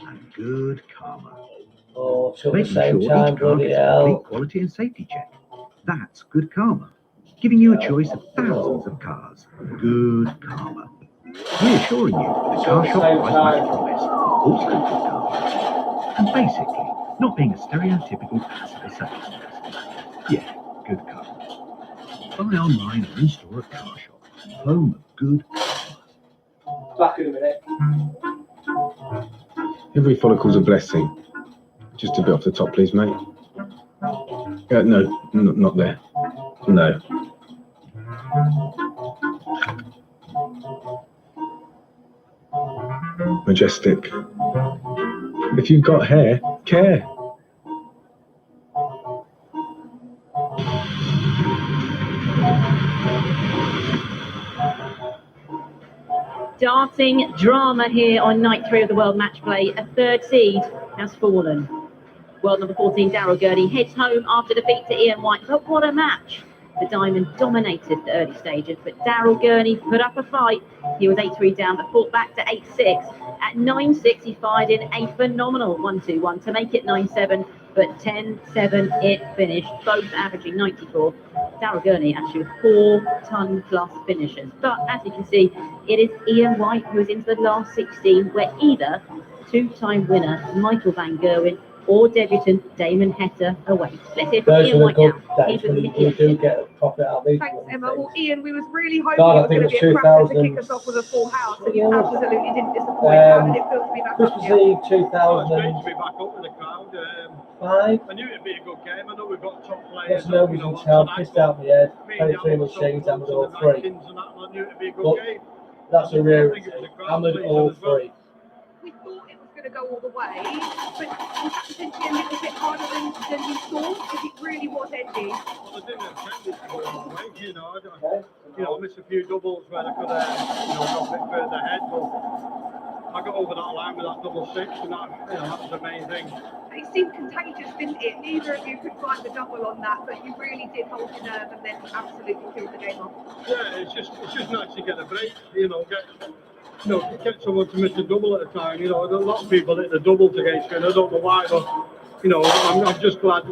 and good karma. Oh, till the Making same sure time, each car bloody gets a hell. complete quality and safety check. That's good karma. Giving you a choice of thousands of cars. Good karma. Reassuring you with a Car Shop price match promise. Also good karma. And basically, not being a stereotypical passive salesperson. Yeah, good karma. Buy online or in-store at Car Shop. Home of good karma. Back in a minute. Every follicle's a blessing. Just a bit off the top, please, mate. No, not there. No. Majestic. If you've got hair, care. Darting drama here on night 3 of the World Match Play. A third seed has fallen. World number 14, Daryl Gurney, heads home after defeat to Ian White. But what a match! The Diamond dominated the early stages, but Daryl Gurney put up a fight. He was 8-3 down, but fought back to 8-6. At 9-6, he fired in a phenomenal 1-2-1 to make it 9-7, but 10-7 it finished, both averaging 94. Daryl Gurney actually with 4-ton plus finishes. But as you can see, it is Ian White who is into the last 16, where either two-time winner Michael Van Gerwen or debutant Damon Hetta awaits. Let's hear from Ian White now. He's with Mickey. You do get a profit out of these. Thanks, Emma. Well, Ian, we was really hoping God, I you were think going to it be was a cracker to 2000. kick us off with a full house, and you absolutely didn't disappoint. How did it feel to be back up Christmas here? Eve Oh, it's great to 2005. be back up with the crowd. I knew it'd be a good game. I know we've got top players. Yes, no, we can tell. Pissed out my head. Played 3 machines, hammered all 3. I knew it'd be a good But game. that's a rarity. Hammered all 3. We thought it was going to go all the way, but was that potentially a little bit harder than we thought? Because it really was ending. Well, I didn't intend it to go all the way, I missed a few doubles where I could have, got a bit further ahead, but I got over that line with that double 6, and that was the main thing. It seemed contagious, didn't it? Neither of you could find the double on that, but you really did hold your nerve and then absolutely killed the game off. Yeah, it's just nice to get a break, get someone to miss a double at a time. A lot of people hit the doubles against me, and I don't know why, but I'm just glad,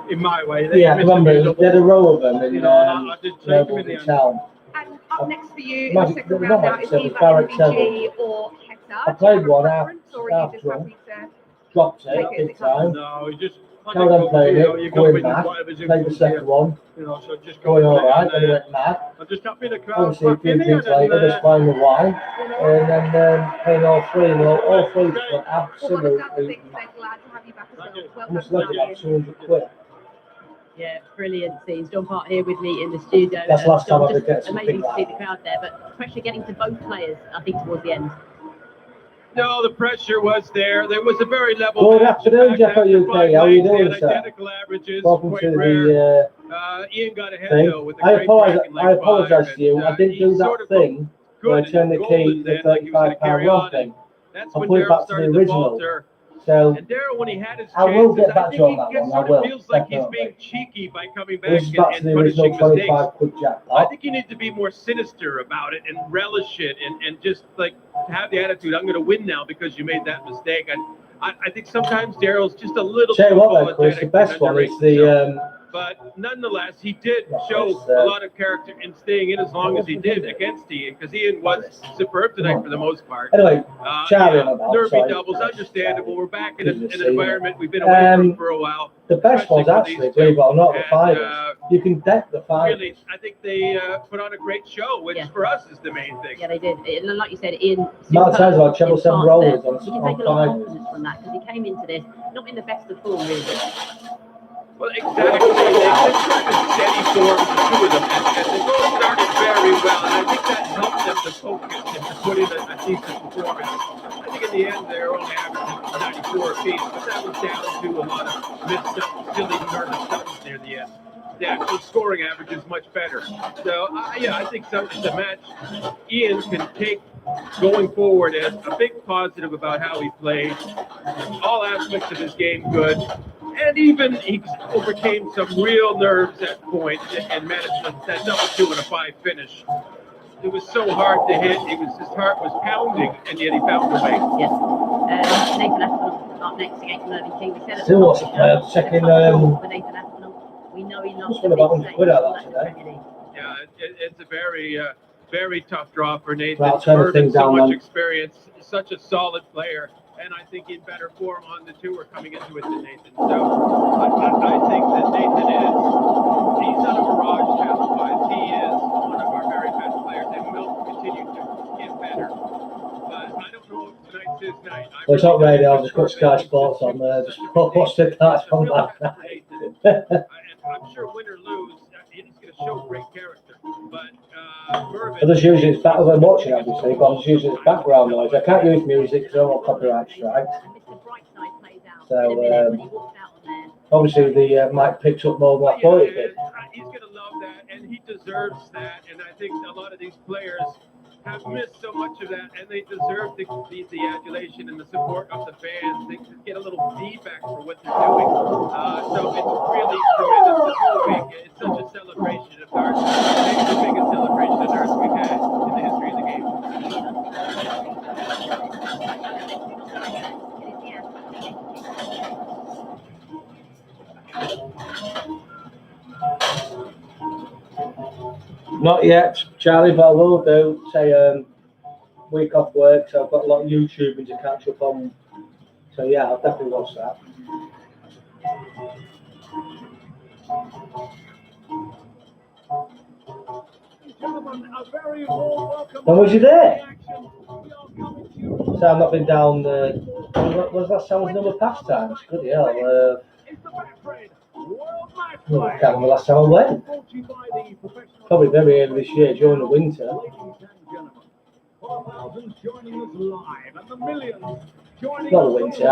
in my way. Yeah, I remember they had a row of them in I did take them in the end. town. And up next for you in Magic- the second not round now Magic is Seven, either Barrack MVG or Hector. I played one half Or are you just drunk, happy to dropped take it it as big it comes? time. No, you just Carried on playing it, you going win mad. whatever's in Played the front of second you. one, So just go going and play alright, it, then it went mad. I'm just happy the crowd Obviously, a back in few here, drinks later, there's flying the wine, and then playing all 3, and all 3 were Well, by the sound of absolutely. things, they're glad to have you back as well. Well I must done look to at you. 200 quid. Yeah, brilliant scenes. John Part here with me in the studio. That's the last time I John, could get just something amazing to like see the crowd there, but pressure getting to both players, I think, towards the end. No, the pressure was there. There was a very level Good match. afternoon, In fact, Jeff at after UK. 5 How are you legs, they doing, had sir? identical averages, Welcome quite to rare. the Ian got ahead thing. though with a I great break in leg apologise five, to you. and, I didn't he do sort that of thing where I looked turned the good key and to the then, like he was gonna £35 carry rod on. thing. That's I'll when put it Daryl back to the started to original. falter. So And Daryl, when he had his I will chances, get back I to think you he on that gets one. I sort will. of feels like he's Definitely. being cheeky by coming back This is back to and the original punishing mistakes. 25 quid I jackpot. think you need to be more sinister about it and relish it and just like have the attitude, I'm going to win now because you made that mistake. I think sometimes Daryl's just a little Tell too you what, though, Chris, the apologetic best and one is underrates the. himself. But nonetheless, he did show Chris, a lot of character in staying in as long as he did against Ian, because Ian was superb tonight for the most part. Anyway, Charlie yeah, on about. derby Sorry, doubles, understandable. We're back in an Charlie. environment we've been away from for a while. The best ones, actually, believe it or not, the finals. You can deck the finals. Really, I think they put on a great show, which for us is the main thing. Yeah, they did. Like you said, Ian. Matt says about treble seven rollers on You can take a lot of finals. confidence from that because he came into this not in the best of form, really. Well, exactly. They've been kind of steady form, the two of them, and they both started very well, and I think that helped them to focus and to put in a decent performance. I think in the end they were only averaging 94 apiece, but that was down to a lot of missed stuff, silly nervous stuff near the end. The actual scoring average is much better. So, yeah, I think it's a match Ian can take going forward as a big positive about how he played. All aspects of his game good. And even he overcame some real nerves at points and managed that double 2 and a 5 finish. It was so hard to hit. His heart was pounding, and yet he found a way. Yes. Nathan Aspinall up next against Mervyn King. We said Still wants to play. I'm checking. For Nathan Aspinall. We know he loves the about big 100 quid out of stage. that today. Yeah, it's a very, very tough draw for Nathan. Well, I'll turn the thing so down much then. experience, such a solid player. And I think in better form on the tour coming into it than Nathan. So I think that Nathan he's not a mirage talent-wise. He is one of our very best players and will continue to get better. But I don't know if tonight's his night. Well, it's not radio, I've just got Sky Sports on there. Just watch the darts from last night. And I'm sure win or lose, he's going to show great character. But Mervyn, I'm just using his back. I'm watching, obviously, but I'm just using his background noise. I can't use music because I don't want copyright strikes. So, obviously, the mic picks up more than I thought it did. he's going to love that, and he deserves that. And I think a lot of these players have missed so much of that, and they deserve the adulation and the support of the fans. They get a little feedback for what they're doing. So it's really tremendous this whole week. It's such a celebration of darts. Maybe the biggest celebration of darts we've had in the history of the game. Not yet, Charlie, but I will do. Say, week off work, so I've got a lot of YouTubing to catch up on. So yeah, I'll definitely watch that. When was you there? So I've not been down. What was last time? Was number pastimes? Good hell. I can't remember last time I went. Probably very early this year during the winter. Not the winter.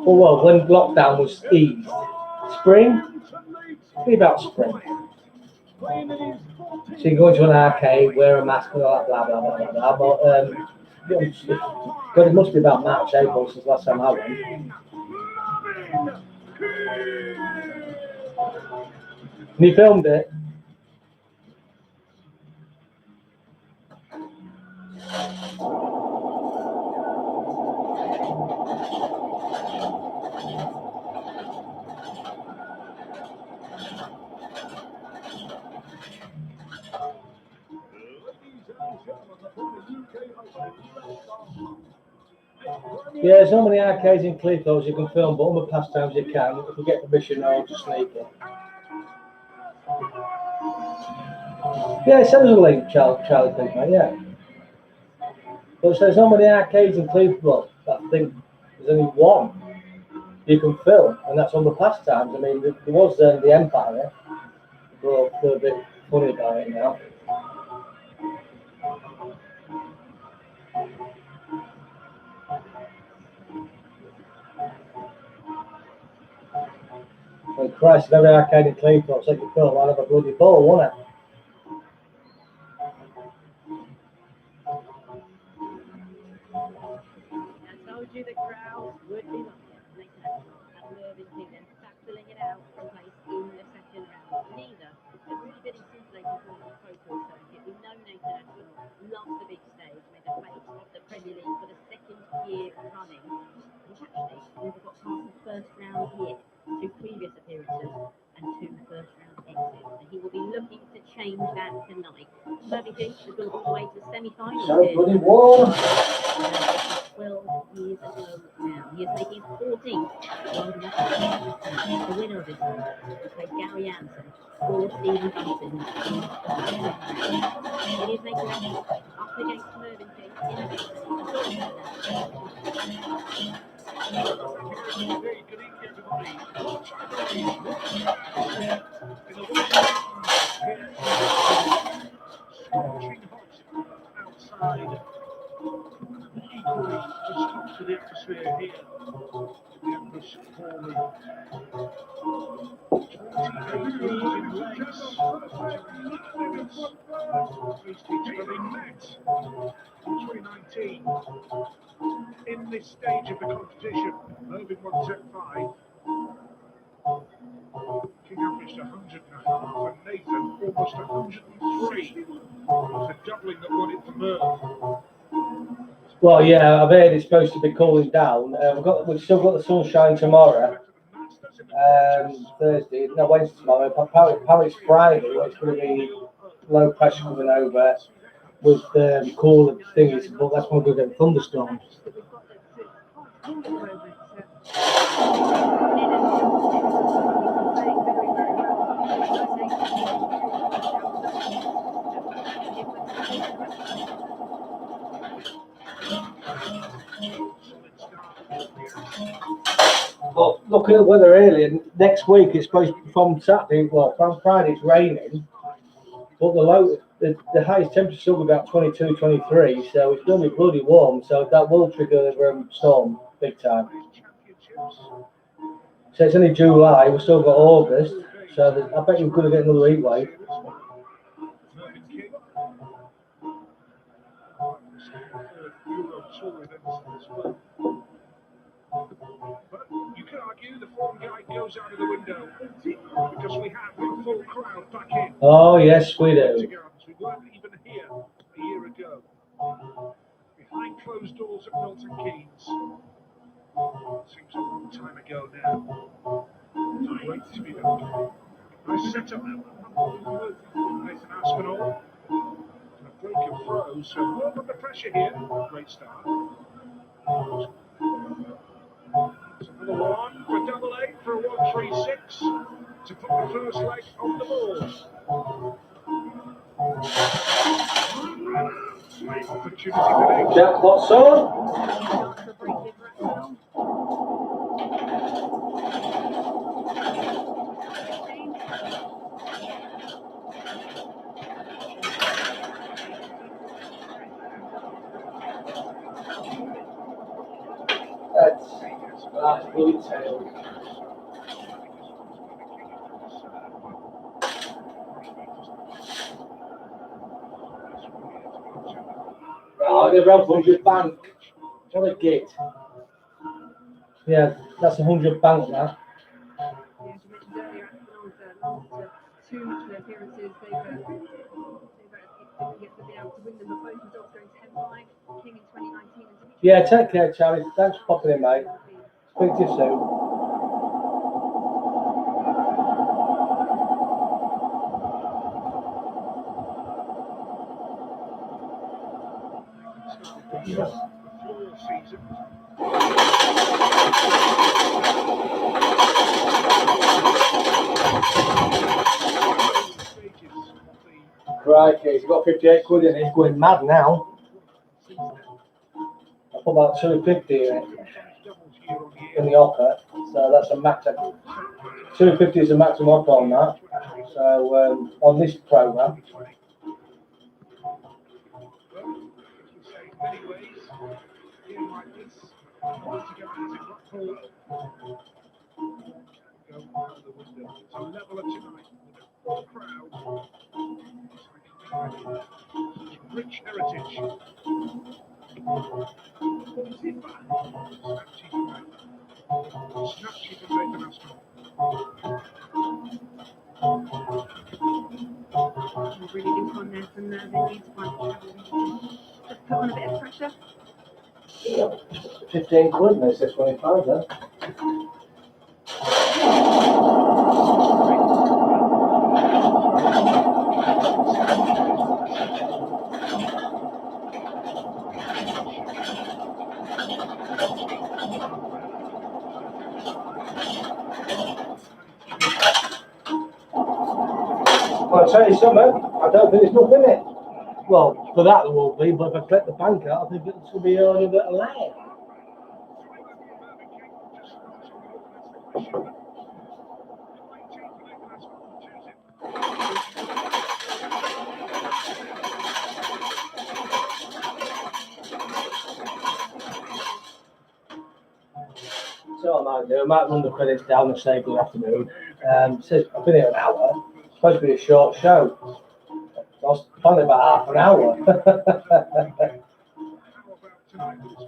Well, when lockdown was eased. Spring? Be about spring. So you go into an arcade, wear a mask and all that, blah, blah, blah, blah, blah. But it must be about March, April since last time I went. And you filmed it? Yeah, there's so many arcades in Cleethorpes you can film, but on the pastimes you can. If you get permission, I'll just sneak it. Yeah, send us a link, Charlie, please, mate, yeah. But there's so many arcades in Cleethorpes, I think there's only one you can film, and that's on the pastimes. I mean, there was the Empire, but they're a bit funny about it now. Well, Christ, if every arcade in Cleethorpes like a film, I'd have a bloody ball, wouldn't it? you the crowd would be like it. And Mervyn King then filling it out for a place in the second round. Neither have really been scintillating form on the pro tour circuit. We know Nathan Aspinall loves the big stage, made the face of the Premier League for the second year running. He's actually never got past the first round here, 2 previous appearances and 2 first round exits. And he will be looking to change that tonight. Mervyn King has gone all the way to the semi-finals So here. bloody warm. 12 years ago now. He is making 14th World Match. The winner of this one, he played Gary Anderson or Stephen Bunton in the second round. It is Nathan Aspinall up against Mervyn King in a victory. Good evening, everybody. What a noise, what a crowd here in the Western here. Scorching hot outside. Equally as hot to the atmosphere here. The Empress Hall. 28 leading legs. 2 minutes. Three sticks having met in 2019. In this stage of the competition, Mervyn 175. King averaged 100.5 and Nathan almost 103. The doubling that won it for Merv. Well, yeah, I've heard it's supposed to be cooling down. We've still got the sunshine tomorrow. Thursday, no, Wednesday tomorrow. Apparently it's Friday when it's going to be low pressure coming over with cooler things, but that's when we're going to get thunderstorms. But look at the weather earlier. Next week it's supposed to be from Saturday, well, from Friday it's raining, but the highest temperature still be about 22, 23, so it's going to be bloody warm, so that will trigger the storm big time. So it's only July, we've still got August, so I bet you're going to get another heat wave. But you can argue the form guide goes out of the window because we have a full crowd back in. Oh yes, we do. We weren't even here a year ago. Behind closed doors at Milton Keynes. Seems a long time ago now. Great to be back. Nice setup now. Nathan Aspinall. And a break of throws. So work under pressure here. Great start. It's another one for double eight for a 136 to put the first leg on the board. Opportunity for eight. Jackpot son. That's really tail. Oh, they're around 100 bank. What a git. Yeah, that's 100 bank now. Yes, you mentioned earlier, after 2 appearances, they've yet to be able to win them, but both results going 10-5, King in 2019 and Yeah, take care, Charlie. Thanks for popping in, mate. Speak to you soon. Crikey, he's got 58 quid in it. He's going mad now. I put about 250 in it in the offer, so that's a max. 250 is the maximum offer on that. So on this program. So level of tonight with a full crowd. Rich heritage. there's some venues to find just put on a bit of pressure. Yep. 15 quid, no 625 then. Well, I'll tell you something, I don't think there's nothing in it. Well, for that there won't be, but if I click the bank out, I think it's going to be only a bit of lag. So I might do, I might run the credits down and say good afternoon. Says I've been here an hour, it's supposed to be a short show. I was planning about half an hour.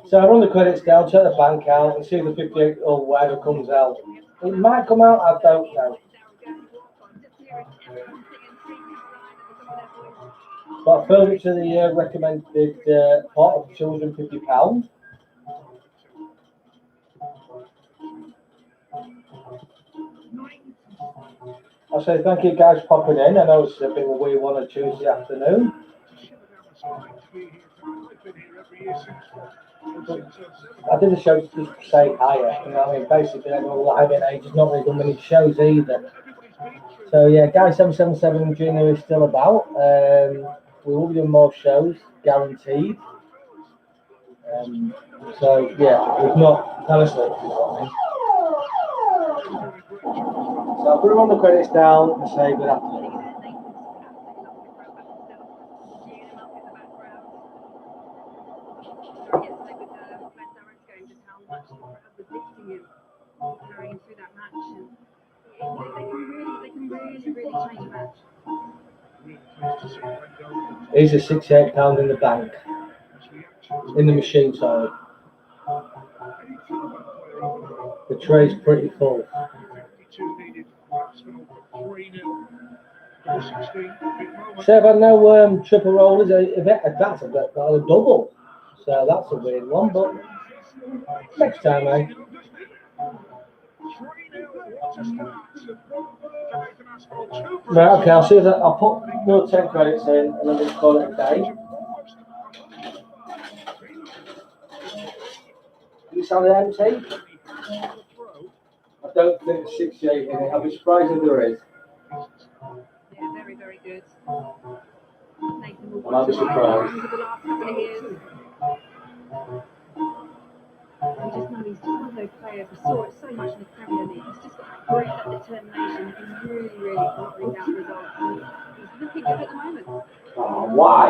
So I run the credits down, check the bank out, and see if the 58 or whatever comes out. It might come out, I don't know. But I filled it to the recommended pot of £250. I say thank you guys for popping in. I know it's a bit of a weird one on Tuesday afternoon. I did a show to just say hi, you know what I mean? Basically, I go live in ages, not really done many shows either. So yeah, guys, 777 Gina is still about. We will be doing more shows, guaranteed. So yeah, we've not, honestly, you know what I mean? So I'll put all the credits down and say good afternoon. Here's a £68 in the bank. In the machine, sorry. The tray's pretty full. So I've had no triple rollers. That's a double. So that's a weird one, but next time, eh? Right, okay, I'll see if I'll put another 10 credits in and then just call it a day. You sound empty? I don't think there's 68 in it. I'll be surprised if there is. Yeah, very, very good. I'll be surprised. We just know he's just one of those players. We saw it so much in the Premier League. He's just got that grit, that determination. He can really bring out results. And he's looking good at the moment. Oh, why?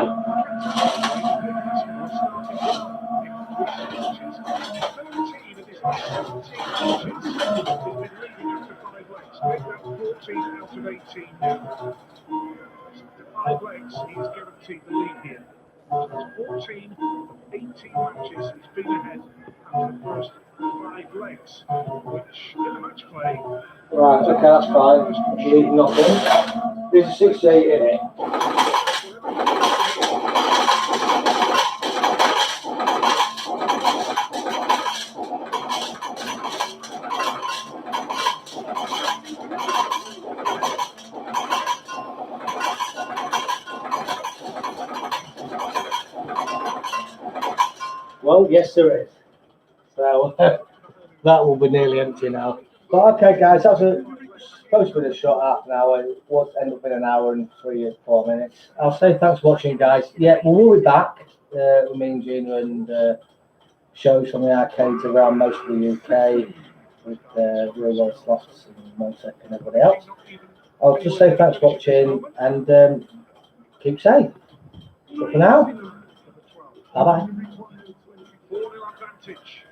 Five legs, he's guaranteed the lead here. So it's 14 of 18 matches he's been ahead after the first 5 legs, which in the match play. Right, okay, that's fine. Leave nothing. There's a 68 in it. Well, yes, there is. So that will be nearly empty now. But okay, guys, that's supposed to be a short half an hour. It will end up in an hour and 3 or 4 minutes. I'll say thanks for watching, guys. Yeah, we'll be back with me and Gina and shows from the arcades around most of the UK with real world slots and Mosec and everybody else. I'll just say thanks for watching and keep safe. So for now, bye bye. 4-0 advantage.